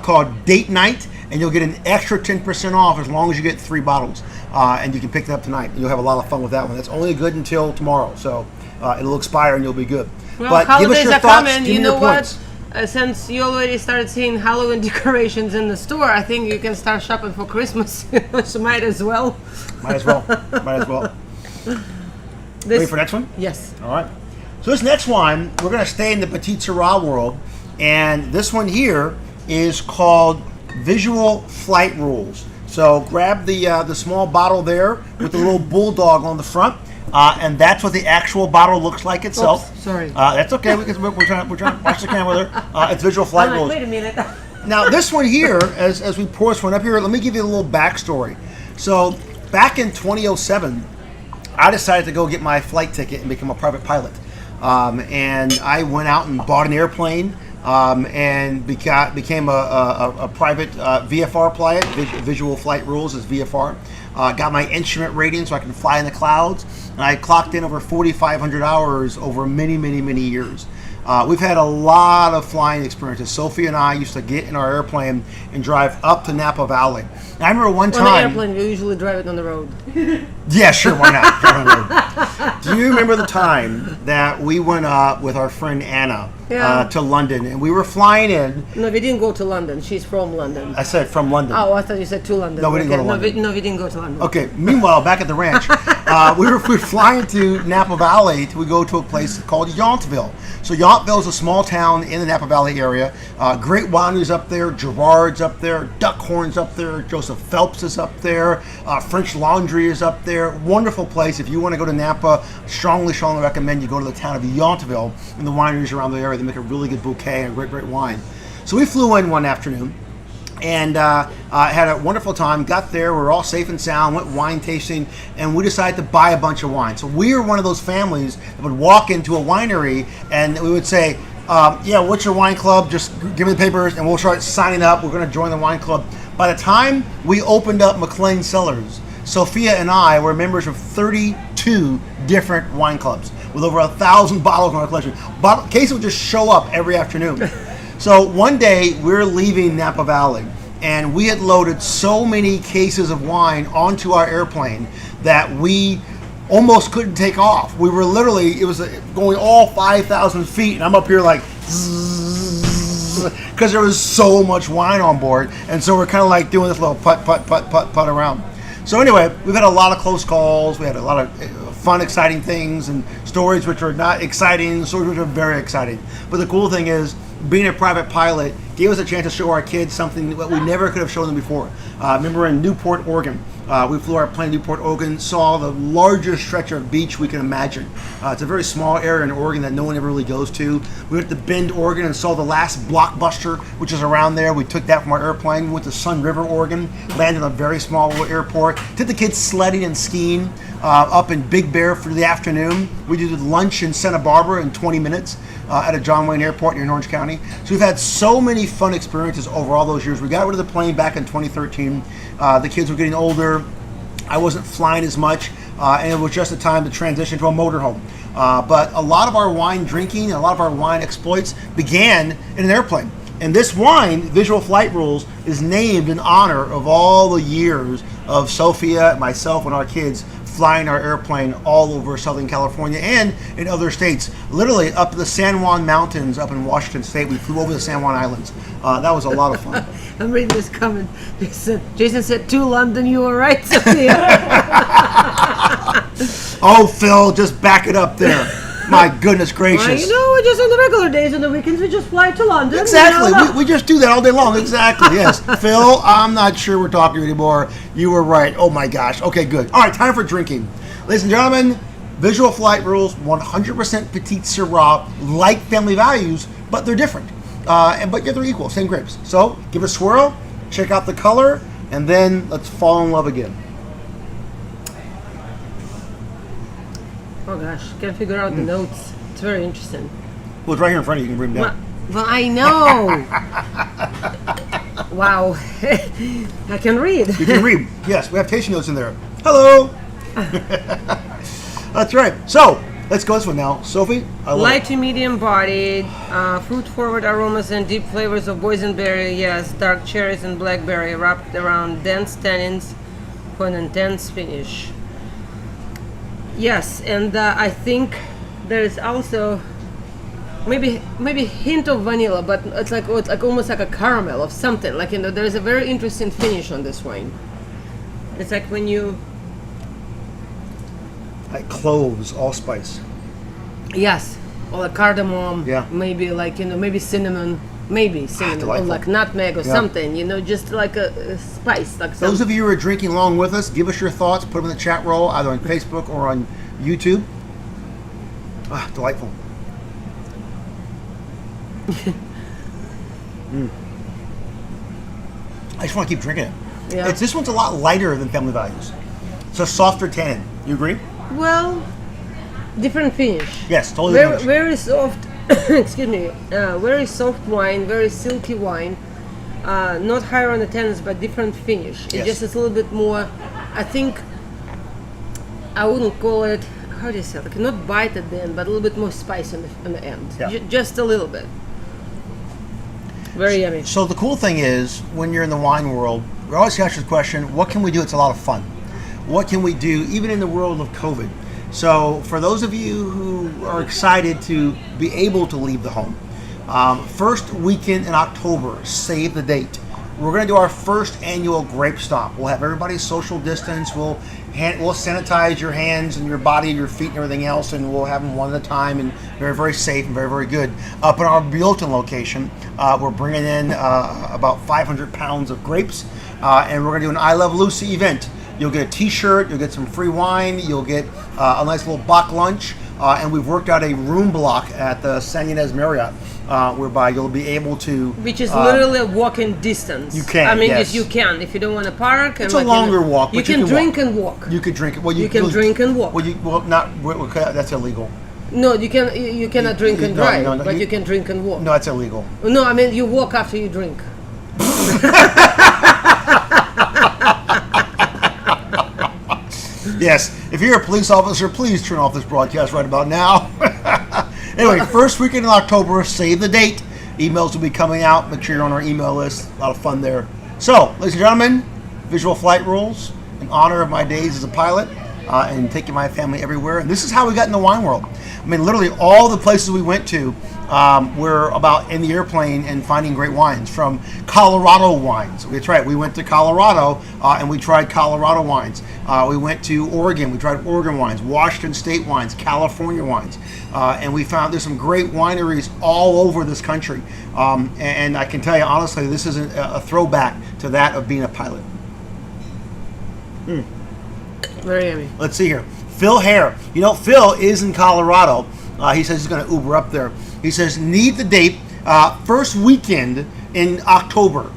called Date Night, and you'll get an extra 10% off as long as you get 3 bottles. And you can pick it up tonight. You'll have a lot of fun with that one. That's only good until tomorrow, so it'll expire and you'll be good. Well, but holidays give us your are thoughts. coming. You know what? Since you already started seeing Halloween decorations in the store, I think you can start shopping for Christmas. So might as well. Might as well. Might as well. Ready for next one? Yes. All right. So this next one, we're going to stay in the Petit Syrah world, and this one here is called Visual Flight Rules. So grab the small bottle there with the little bulldog on the front. And that's what the actual bottle looks like itself. Oops, sorry. That's okay. We're trying to watch the camera there. It's Visual Flight Rules. Wait a minute. Now this one here, as we pour this one up here, let me give you a little backstory. So back in 2007, I decided to go get my flight ticket and become a private pilot. And I went out and bought an airplane. And became a private VFR pilot. Visual Flight Rules is VFR. Got my instrument rating so I can fly in the clouds, and I clocked in over 4,500 hours over many, many, many years. We've had a lot of flying experiences. Sophie and I used to get in our airplane and drive up to Napa Valley. And I remember one time. On the airplane, we usually drive it on the road. Yeah, sure, why not? Drive on the road. Do you remember the time that we went up with our friend Anna to London, and we were flying in? No, we didn't go to London. She's from London. I said from London. Oh, I thought you said to London. No, we didn't go to London. No, we didn't go to London. Okay. Meanwhile, back at the ranch, we were flying to Napa Valley to go to a place called Yountville. So Yountville is a small town in the Napa Valley area. Great wineries up there, Gerard's up there, Duckhorn's up there, Joseph Phelps is up there, French Laundry is up there. Wonderful place. If you want to go to Napa, strongly recommend you go to the town of Yountville and the wineries around the area. They make a really good bouquet and great wine. So we flew in one afternoon and had a wonderful time. Got there, we were all safe and sound, went wine tasting, and we decided to buy a bunch of wine. So we were one of those families that would walk into a winery and we would say, yeah, what's your wine club? Just give me the papers and we'll start signing up. We're going to join the wine club. By the time we opened up McClain Cellars, Sophia and I were members of 32 different wine clubs with over 1,000 bottles in our collection. Cases would just show up every afternoon. So one day we're leaving Napa Valley and we had loaded so many cases of wine onto our airplane that we almost couldn't take off. We were literally, it was going all 5,000 feet and I'm up here like because there was so much wine on board, and so we're kind of like doing this little putt around. So anyway, we've had a lot of close calls. We had a lot of fun, exciting things and stories which are not exciting, stories which are very exciting. But the cool thing is, being a private pilot gave us a chance to show our kids something that we never could have shown them before. Remember in Newport, Oregon, we flew our plane to Newport, Oregon, saw the largest stretch of beach we can imagine. It's a very small area in Oregon that no one ever really goes to. We went to Bend, Oregon and saw the last Blockbuster, which is around there. We took that from our airplane. We went to Sun River, Oregon, landed in a very small little airport. Took the kids sledding and skiing up in Big Bear for the afternoon. We did lunch in Santa Barbara in 20 minutes at a John Wayne Airport here in Orange County. So we've had so many fun experiences over all those years. We got rid of the plane back in 2013. The kids were getting older. I wasn't flying as much, and it was just a time to transition to a motorhome. But a lot of our wine drinking, a lot of our wine exploits began in an airplane. And this wine, Visual Flight Rules, is named in honor of all the years of Sophia, myself, and our kids flying our airplane all over Southern California and in other states. Literally up the San Juan Mountains up in Washington State. We flew over the San Juan Islands. That was a lot of fun. I'm reading this comment. Jason said, to London, you were right, Sophia. Oh, Phil, just back it up there. My goodness gracious. Well, we're just on the regular days and the weekends we just fly to London. Exactly. We just do that all day long. Exactly, yes. Phil, I'm not sure we're talking anymore. You were right. Oh my gosh. Okay, good. All right, time for drinking. Ladies and gentlemen, Visual Flight Rules, 100% Petite Syrah, like Family Values, but they're different. But yet they're equal, same grapes. So give it a swirl, check out the color, and then let's fall in love again. Oh gosh, can't figure out the notes. It's very interesting. Well, it's right here in front of you. You can bring them down. Well, I know. Wow. I can read. You can read. Yes, we have tasting notes in there. Hello. That's right. So, let's go this one now. Sophie? Light to medium bodied, fruit-forward aromas and deep flavors of boysenberry, yes, dark cherries and blackberry wrapped around dense tannins for an intense finish. Yes, and I think there's also maybe a hint of vanilla, but it's like almost like a caramel of something. Like, there's a very interesting finish on this wine. It's like when you like cloves, allspice. Yes, or like cardamom. Yeah. Maybe like maybe cinnamon. Or like nutmeg or something, just like a spice. Like those of you who are drinking along with us, give us your thoughts, put them in the chat roll, either on Facebook or on YouTube. Ah, delightful. I just want to keep drinking it. Yeah. This one's a lot lighter than Family Values. It's a softer tannin. You agree? Well, different finish. Yes, totally very, different. very soft. Excuse me. Very soft wine, very silky wine. Not higher on the tannins, but different finish. It just is a little bit more. I think I wouldn't call it. How do you say? Like not bite at the end, but a little bit more spice on the end. Yeah. Just a little bit. Very yummy. So the cool thing is, when you're in the wine world, we always ask the question, what can we do? It's a lot of fun. What can we do, even in the world of COVID? So for those of you who are excited to be able to leave the home, first weekend in October, save the date. We're going to do our first annual grape stop. We'll have everybody social distance. We'll sanitize your hands and your body, your feet and everything else, and we'll have them one at a time and very, very safe and very, very good. Up in our Buellton location, we're bringing in about 500 pounds of grapes, and we're going to do an I Love Lucy event. You'll get a t-shirt, you'll get some free wine, you'll get a nice little Bach lunch, and we've worked out a room block at the San Ynez Marriott, whereby you'll be able to... Which is literally a walking distance. You can, I mean, yes. You can, if you don't want to park. It's a longer walk, but you can drink and walk. You could drink it. Well, you can drink and walk. That's illegal. No, you cannot drink and drive, but you can drink and walk. No, that's illegal. No, I mean, you walk after you drink. Yes, if you're a police officer, please turn off this broadcast right about now. Anyway, first weekend in October, save the date. Emails will be coming out. Make sure you're on our email list. A lot of fun there. So, ladies and gentlemen, Visual Flight Rules, in honor of my days as a pilot and taking my family everywhere. And this is how we got in the wine world. I mean, literally all the places we went to were about in the airplane and finding great wines, from Colorado wines. That's right, we went to Colorado and we tried Colorado wines. We went to Oregon, we tried Oregon wines, Washington State wines, California wines. And we found there's some great wineries all over this country. And I can tell you honestly, this is a throwback to that of being a pilot. Very yummy. Let's see here. Phil Hare. You know, Phil is in Colorado. He says he's going to Uber up there. He says, need the date, first weekend in October.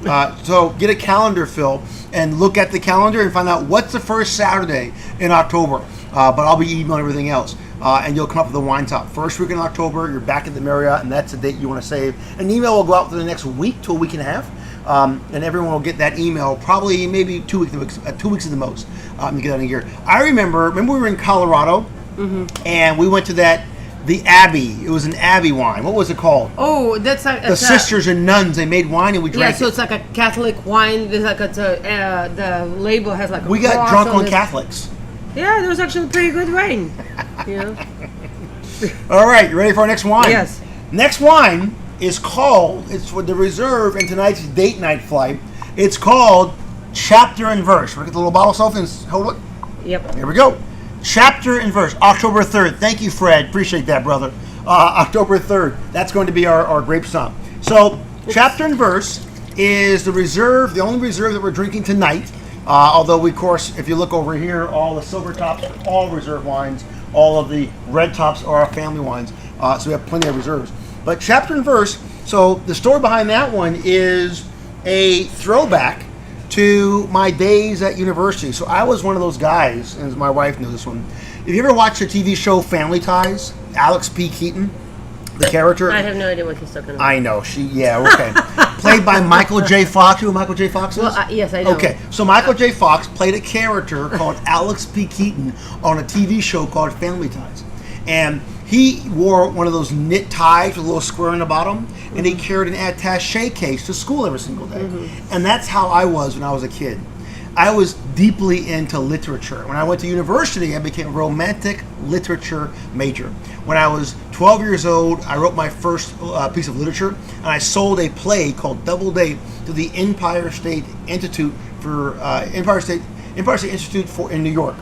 So get a calendar, Phil, and look at the calendar and find out what's the first Saturday in October. But I'll be emailing everything else. And you'll come up with the wine top. First week in October, you're back at the Marriott, and that's the date you want to save. An email will go out for the next week to a week and a half. And everyone will get that email probably maybe 2 weeks at the most. You get that in a year. I remember we were in Colorado, and we went to the Abbey. It was an Abbey wine. What was it called? Oh, that's like the sisters and nuns. They made wine and we drank. Yeah, so it's like a Catholic wine. There's like the label has like. We got drunk on Catholics. Yeah, there was actually pretty good rain. You know. All right, you ready for our next wine? Yes. Next wine is called, it's for the reserve in tonight's date night flight. It's called Chapter and Verse. We'll get the little bottle stuff and hold it. Yep. Here we go. Chapter and Verse, October 3rd. Thank you, Fred. Appreciate that, brother. October 3rd. That's going to be our grape stomp. So, Chapter and Verse is the reserve, the only reserve that we're drinking tonight. Although, we, of course, if you look over here, all the silver tops are all reserve wines. All of the red tops are our family wines. So we have plenty of reserves. But Chapter and Verse, so the story behind that one is a throwback to my days at university. So I was one of those guys, and my wife knows this one. If you ever watched the TV show Family Ties, Alex P. Keaton, the character. I have no idea what he's talking about. I know. Okay. Played by Michael J. Fox. You know who Michael J. Fox is? Well, yes, I know. Okay, so Michael J. Fox played a character called Alex P. Keaton on a TV show called Family Ties. And he wore one of those knit ties with a little square in the bottom, and he carried an attaché case to school every single day. And that's how I was when I was a kid. I was deeply into literature. When I went to university, I became a romantic literature major. When I was 12 years old, I wrote my first piece of literature, and I sold a play called Double Date to the Empire State Institute for Empire State Institute in New York,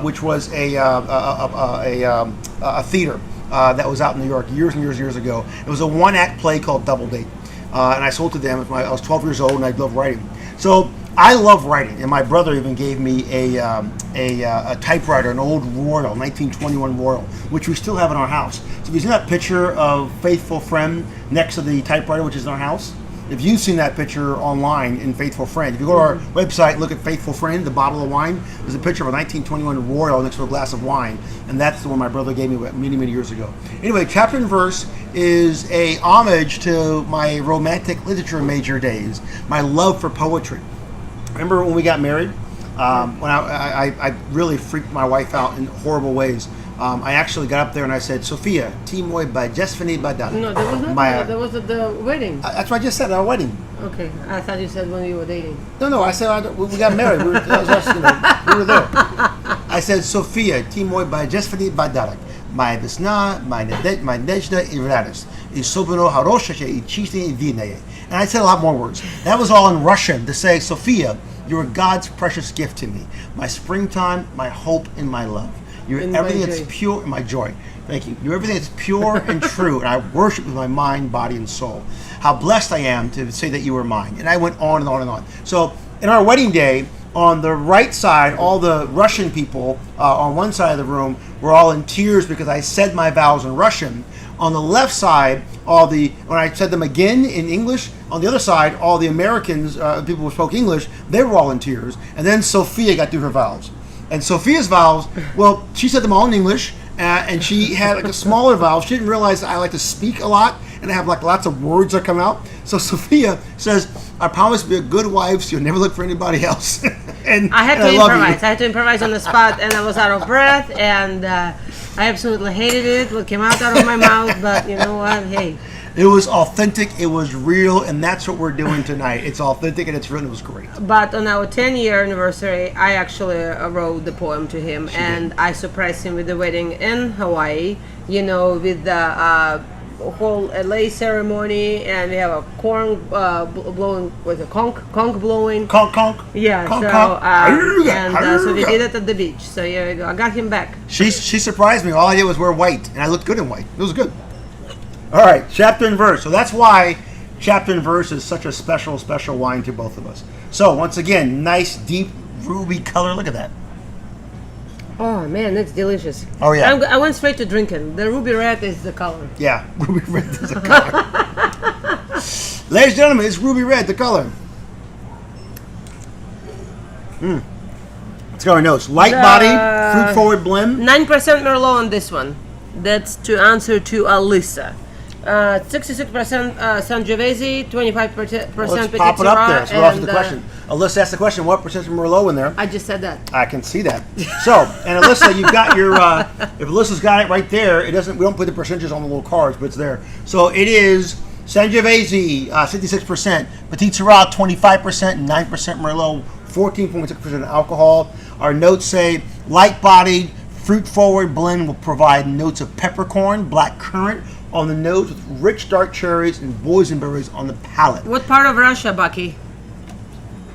which was a theater that was out in New York years and years ago. It was a one-act play called Double Date, and I sold to them. I was 12 years old, and I loved writing. So I love writing, and my brother even gave me a typewriter, an old Royal, 1921 Royal, which we still have in our house. So if you see that picture of Faithful Friend next to the typewriter, which is in our house, if you've seen that picture online in Faithful Friend, if you go to our website and look at Faithful Friend, the bottle of wine, there's a picture of a 1921 Royal next to a glass of wine, and that's the one my brother gave me many years ago. Anyway, Chapter and Verse is a homage to my romantic literature major days, my love for poetry. Remember when we got married? When I really freaked my wife out in horrible ways. I actually got up there and I said, Sophia, ti moi ba Jesfini Badal. No, that was not that was at the wedding. That's what I just said, our wedding. Okay, I thought you said when you were dating. No, I said we got married. We were there. I said, Sophia, ti moi ba Jesfini Badal. My Vesna, my Nejda Ivranis. Isobino Harosha I Chiste Vineye. And I said a lot more words. That was all in Russian to say, Sophia, you are God's precious gift to me. My springtime, my hope, and my love. You're everything that's pure, and my joy. Thank you. You're everything that's pure and true, and I worship with my mind, body, and soul. How blessed I am to say that you are mine. And I went on and on and on. So in our wedding day, on the right side, all the Russian people on one side of the room were all in tears because I said my vows in Russian. On the left side, when I said them again in English, on the other side, all the Americans, people who spoke English, they were all in tears. And then Sophia got through her vows. And Sophia's vows, well, she said them all in English, and she had like a smaller vowel. She didn't realize that I like to speak a lot, and I have like lots of words that come out. So Sophia says, I promise to be a good wife, so you'll never look for anybody else. and I had to improvise. I had to improvise on the spot, and I was out of breath, and I absolutely hated it, what came out of my mouth, but you know what, hey. It was authentic, it was real, and that's what we're doing tonight. It's authentic and it's real, and it was great. But on our 10-year anniversary, I actually wrote the poem to him, I surprised him with the wedding in Hawaii, with the whole LA ceremony, and we have a corn blowing, with a conch blowing. Conch. Yeah, conch, so, conch. So we did it at the beach. So here we go. I got him back. She surprised me. All I did was wear white, and I looked good in white. It was good. All right, Chapter and Verse. So that's why Chapter and Verse is such a special wine to both of us. So once again, nice deep ruby color. Look at that. Oh man, that's delicious. Oh yeah. I went straight to drinking. The ruby red is the color. Yeah, ruby red is the color. Ladies and gentlemen, it's ruby red, the color. Let's go our notes. Light body, fruit forward blend. 9% Merlot on this one. That's to answer to Alyssa. 66% Sangiovese, 25% Let's pop it up there. So we'll ask the question. Alyssa asked the question, what percentage of Merlot in there? I just said that. I can see that. So, and Alyssa, you've got your, if Alyssa's got it right there, we don't put the percentages on the little cards, but it's there. So it is Sangiovese, 56%, Petit Syrah, 25%, 9% Merlot, 14.6% alcohol. Our notes say Light-bodied, fruit-forward blend will provide notes of peppercorn, black currant on the nose with rich dark cherries and boysenberries on the palate. What part of Russia, Bucky?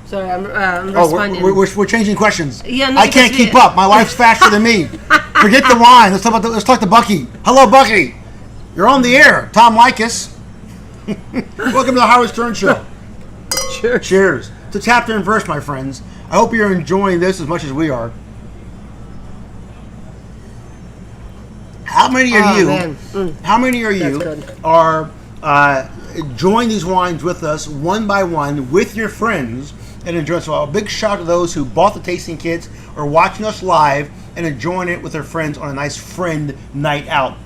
Sorry, I'm responding. We're changing questions. Yeah, no, I can't keep up. My wife's faster than me. Forget the wine. Let's talk to Bucky. Hello, Bucky. You're on the air. Tom Likas. Welcome to the Howard Stern Show. Cheers. Cheers. It's a chapter and verse, my friends. I hope you're enjoying this as much as we are. How many are you? How many are you are enjoying these wines with us one by one with your friends and enjoying? So a big shout out to those who bought the tasting kits or watching us live and enjoying it with their friends on a nice friend night out.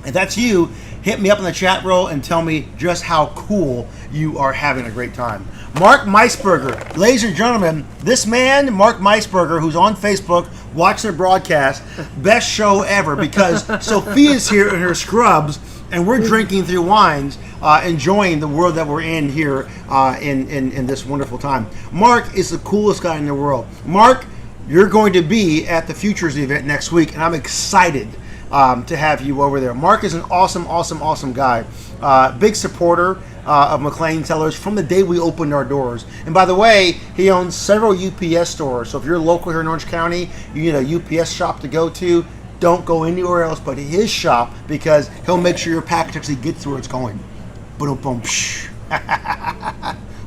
If that's you, hit me up in the chat row and tell me just how cool you are having a great time. Mark Meisberger, ladies and gentlemen, this man, Mark Meisberger, who's on Facebook watching the broadcast, best show ever because Sophia's here in her scrubs and we're drinking through wines, enjoying the world that we're in here in this wonderful time. Mark is the coolest guy in the world. Mark, you're going to be at the Futures event next week, and I'm excited to have you over there. Mark is an awesome guy. Big supporter of McClain Cellars from the day we opened our doors. And by the way, he owns several UPS stores. So if you're local here in Orange County, you need a UPS shop to go to, don't go anywhere else but his shop because he'll make sure your package actually gets to where it's going. Boom, boom, psh.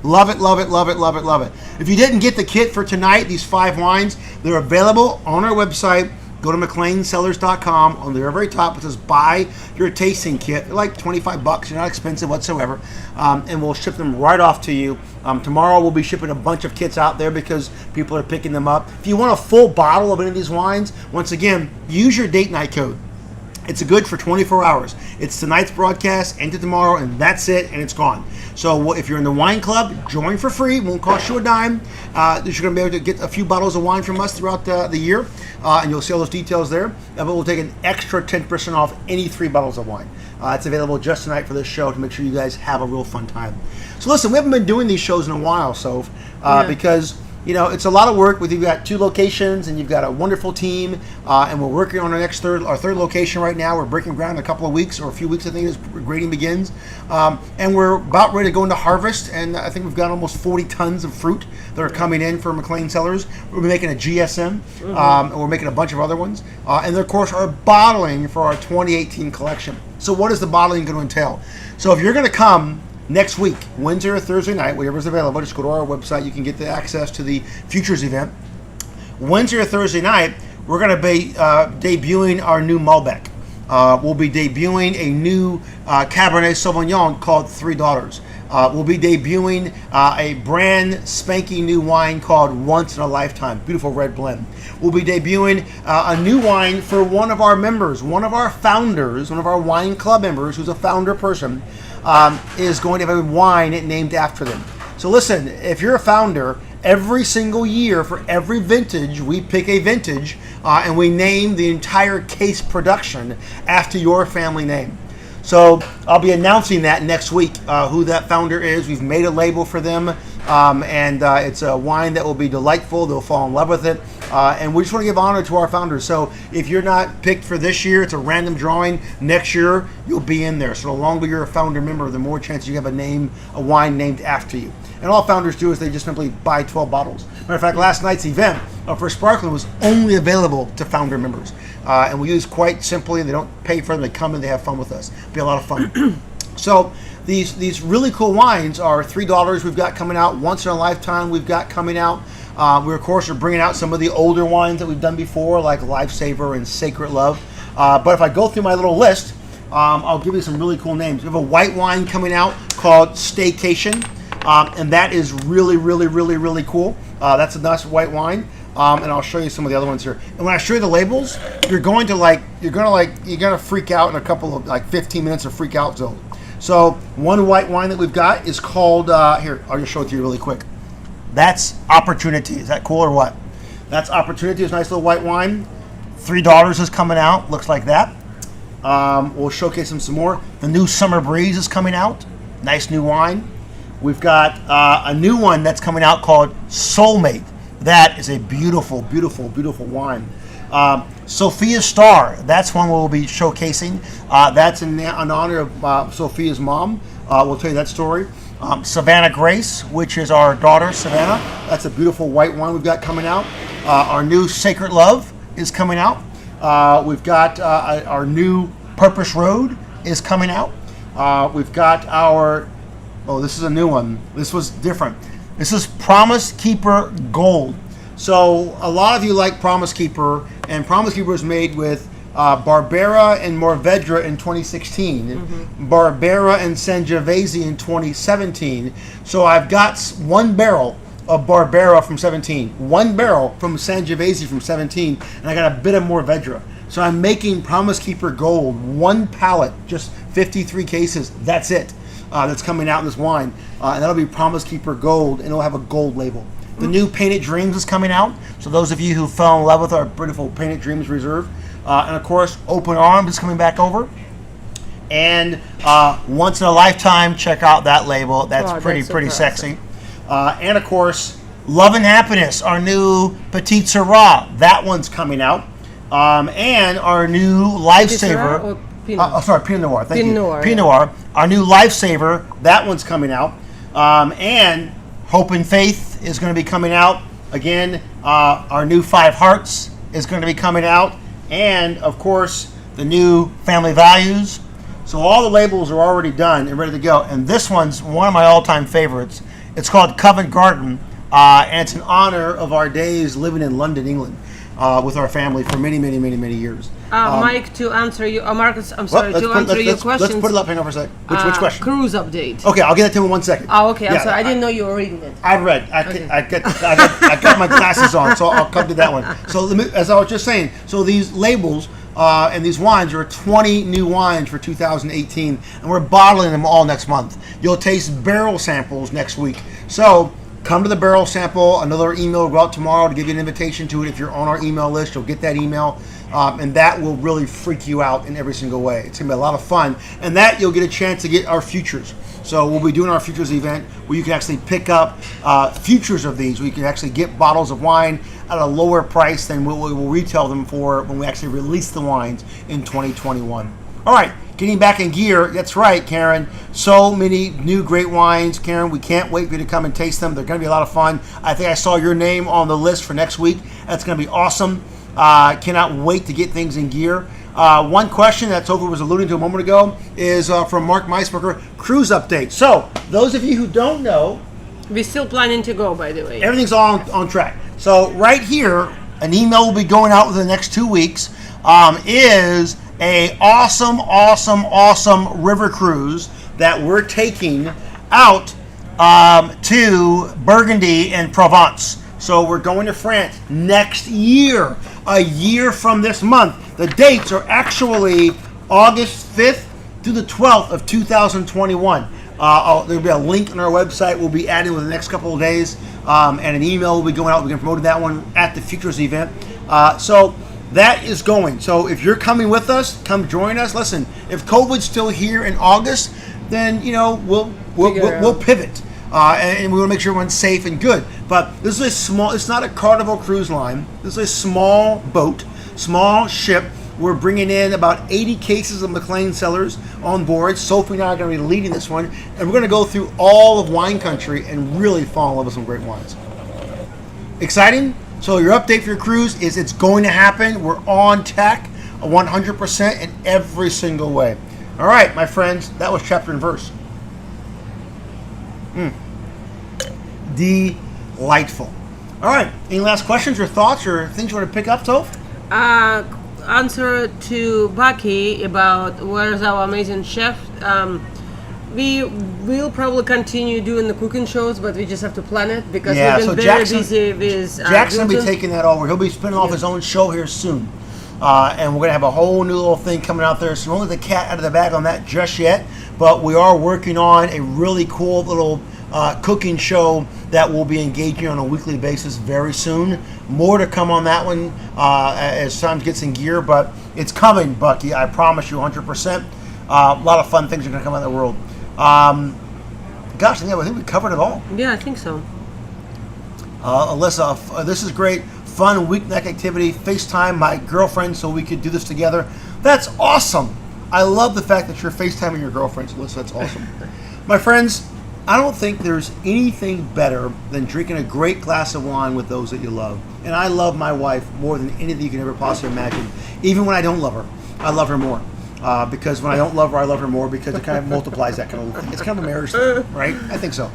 Love it. If you didn't get the kit for tonight, these 5 wines, they're available on our website. Go to McClainsCellars.com. On the very top, it says buy your tasting kit. They're like $25. They're not expensive whatsoever. And we'll ship them right off to you. Tomorrow we'll be shipping a bunch of kits out there because people are picking them up. If you want a full bottle of any of these wines, once again, use your date night code. It's good for 24 hours. It's tonight's broadcast into tomorrow, and that's it, and it's gone. So if you're in the wine club, join for free. It won't cost you a dime. You're going to be able to get a few bottles of wine from us throughout the year, and you'll see all those details there. But we'll take an extra 10% off any 3 bottles of wine. It's available just tonight for this show to make sure you guys have a real fun time. So listen, we haven't been doing these shows in a while, because it's a lot of work. You've got 2 locations, and you've got a wonderful team, and we're working on our third location right now. We're breaking ground in a couple of weeks, or a few weeks, I think, as grading begins. And we're about ready to go into harvest, and I think we've got almost 40 tons of fruit that are coming in for McClain Cellars. We're making a GSM, and we're making a bunch of other ones. And then, of course, our bottling for our 2018 collection. So what is the bottling going to entail? So if you're going to come next week, Wednesday or Thursday night, whatever's available, just go to our website. You can get the access to the Futures event. Wednesday or Thursday night, we're going to be debuting our new Malbec. We'll be debuting a new Cabernet Sauvignon called Three Daughters. We'll be debuting a brand spanking new wine called Once in a Lifetime. Beautiful red blend. We'll be debuting a new wine for one of our members, one of our founders, one of our wine club members who's a founder person, is going to have a wine named after them. So listen, if you're a founder, every single year for every vintage, we pick a vintage and we name the entire case production after your family name. So I'll be announcing that next week, who that founder is. We've made a label for them, and it's a wine that will be delightful. They'll fall in love with it. And we just want to give honor to our founders. So if you're not picked for this year, it's a random drawing. Next year, you'll be in there. So the longer you're a founder member, the more chance you have a wine named after you. And all founders do is they just simply buy 12 bottles. Matter of fact, last night's event for Sparkling was only available to founder members. And we use quite simply, they don't pay for them, they come and they have fun with us. It'll be a lot of fun. So these really cool wines are $3 we've got coming out. Once in a Lifetime we've got coming out. We, of course, are bringing out some of the older wines that we've done before, like Lifesaver and Sacred Love. But if I go through my little list, I'll give you some really cool names. We have a white wine coming out called Staycation, and that is really, really, really, really cool. That's a nice white wine, and I'll show you some of the other ones here. And when I show you the labels, you're gonna freak out in a couple of 15 minutes of freak out zone. So one white wine that we've got is called here. I'll just show it to you really quick. That's Opportunity. Is that cool or what? That's Opportunity. It's a nice little white wine. $3 is coming out. Looks like that. We'll showcase them some more. The new Summer Breeze is coming out. Nice new wine. We've got a new one that's coming out called Soulmate. That is a beautiful, beautiful, beautiful wine. Sophia Star, that's one we'll be showcasing. That's in honor of Sophia's mom. We'll tell you that story. Savannah Grace, which is our daughter, Savannah. That's a beautiful white wine we've got coming out. Our new Sacred Love is coming out. We've got our new Purpose Road is coming out. We've got our, this is a new one. This was different. This is Promise Keeper Gold. So a lot of you like Promise Keeper, and Promise Keeper was made with Barbera and Mourvedre in 2016, Barbera and Sangiovese in 2017. So I've got 1 barrel of Barbera from 17, 1 barrel from Sangiovese from 17, and I got a bit of Mourvedre. So I'm making Promise Keeper Gold, 1 pallet, just 53 cases. That's it. That's coming out in this wine, and that'll be Promise Keeper Gold, and it'll have a gold label. The new Painted Dreams is coming out. So those of you who fell in love with our beautiful Painted Dreams Reserve, and of course, Open Arms is coming back over. And Once in a Lifetime, check out that label. That's pretty sexy. And of course, Love and Happiness, our new Petite Syrah. That one's coming out. And our new Lifesaver. Pinot Noir. Thank you. Noir, Pinot Noir. Our new Lifesaver. That one's coming out. And Hope and Faith is going to be coming out. Again, our new 5 Hearts is going to be coming out. And, of course, the new Family Values. So all the labels are already done and ready to go. And this one's one of my all-time favorites. It's called Covent Garden, and it's in honor of our days living in London, England, with our family for many years. Mike, to answer you, Marcus, I'm sorry, to answer your questions. Let's put it up, hang on for a sec. Which question? Cruise update. Okay, I'll get that to you in 1 second. Oh, okay, I'm sorry, I didn't know you were reading it. I read. I got my glasses on, so I'll come to that one. So as I was just saying, so these labels and these wines are 20 new wines for 2018, and we're bottling them all next month. You'll taste barrel samples next week. So come to the barrel sample. Another email will go out tomorrow to give you an invitation to it. If you're on our email list, you'll get that email. And that will really freak you out in every single way. It's going to be a lot of fun. And that you'll get a chance to get our futures. So we'll be doing our futures event where you can actually pick up futures of these. Where you can actually get bottles of wine at a lower price than what we will retail them for when we actually release the wines in 2021. All right, getting back in gear. That's right, Karen. So many new great wines. Karen, we can't wait for you to come and taste them. They're going to be a lot of fun. I think I saw your name on the list for next week. That's going to be awesome. Cannot wait to get things in gear. One question that Sophie was alluding to a moment ago is from Mark Meisberger, cruise update. So, those of you who don't know, we're still planning to go, by the way. Everything's all on track. So, right here, an email will be going out within the next 2 weeks, is a awesome river cruise that we're taking out to Burgundy and Provence. So we're going to France next year, a year from this month. The dates are actually August 5th through the 12th of 2021. There'll be a link on our website we'll be adding within the next couple of days, and an email will be going out. We're going to promote that one at the Futures event. So that is going. So if you're coming with us, come join us. Listen, if COVID's still here in August, then we'll pivot. And we want to make sure everyone's safe and good. But this is a small, it's not a Carnival cruise line. This is a small boat, small ship. We're bringing in about 80 cases of McClain cellars on board. Sophie and I are going to be leading this one. And we're going to go through all of wine country and really fall in love with some great wines. Exciting? So your update for your cruise is it's going to happen. We're on track 100% in every single way. All right, my friends, that was chapter and verse. Delightful. All right. Any last questions or thoughts or things you want to pick up, Toph? Answer to Bucky about where's our amazing chef. We will probably continue doing the cooking shows, but we just have to plan it because we've been very busy with Jackson will be taking that over. He'll be spinning off his own show here soon. And we're going to have a whole new little thing coming out there. So we're only the cat out of the bag on that just yet. But we are working on a really cool little cooking show that we'll be engaging on a weekly basis very soon. More to come on that one as time gets in gear. But it's coming, Bucky. I promise you 100%. A lot of fun things are going to come out of the world. I think we covered it all. Yeah, I think so. Alyssa, this is great. fun weeknight activity, FaceTime my girlfriend so we could do this together. That's awesome. I love the fact that you're FaceTiming your girlfriend, Alyssa. That's awesome. My friends, I don't think there's anything better than drinking a great glass of wine with those that you love. And I love my wife more than anything you can ever possibly imagine. Even when I don't love her, I love her more. Because when I don't love her, I love her more because it kind of multiplies that kind of thing. It's kind of a marriage thing, right? I think so.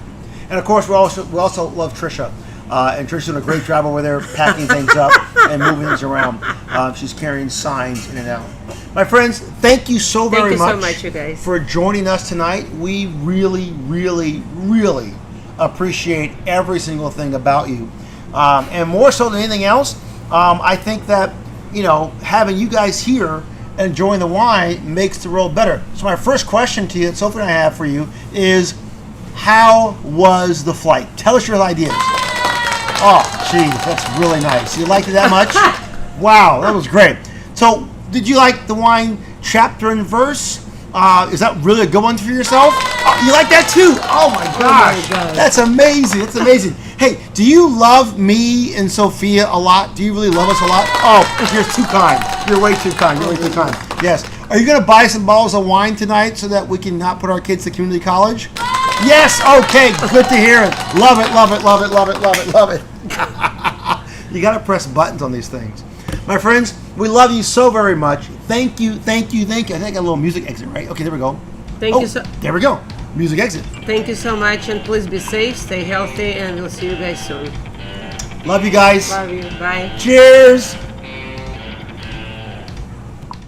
And of course, we also love Trisha. And Trisha's doing a great job over there packing things up and moving things around. She's carrying signs in and out. My friends, thank you so very much, you guys, for joining us tonight. We really, really, really appreciate every single thing about you. And more so than anything else, I think that, having you guys here and enjoying the wine makes the world better. So my first question to you, that Sophie and I have for you, is how was the flight? Tell us your ideas. Oh, geez, that's really nice. You liked it that much? Wow, that was great. So, did you like the wine chapter and verse? Is that really a good one for yourself? You like that too? Oh my gosh, that's amazing. That's amazing. Hey, do you love me and Sophia a lot? Do you really love us a lot? Oh, you're too kind. You're way too kind. You're way too kind. Yes. Are you going to buy some bottles of wine tonight so that we can not put our kids to community college? Yes. Okay. Good to hear it. Love it. Love it. Love it. Love it. Love it. Love it. You got to press buttons on these things. My friends, we love you so very much. Thank you. Thank you. Thank you. I think I got a little music exit, right? Okay, there we go. Thank you so. There we go. Music exit. Thank you so much, and please be safe, stay healthy, and we'll see you guys soon. Love you guys. Love you. Bye. Cheers.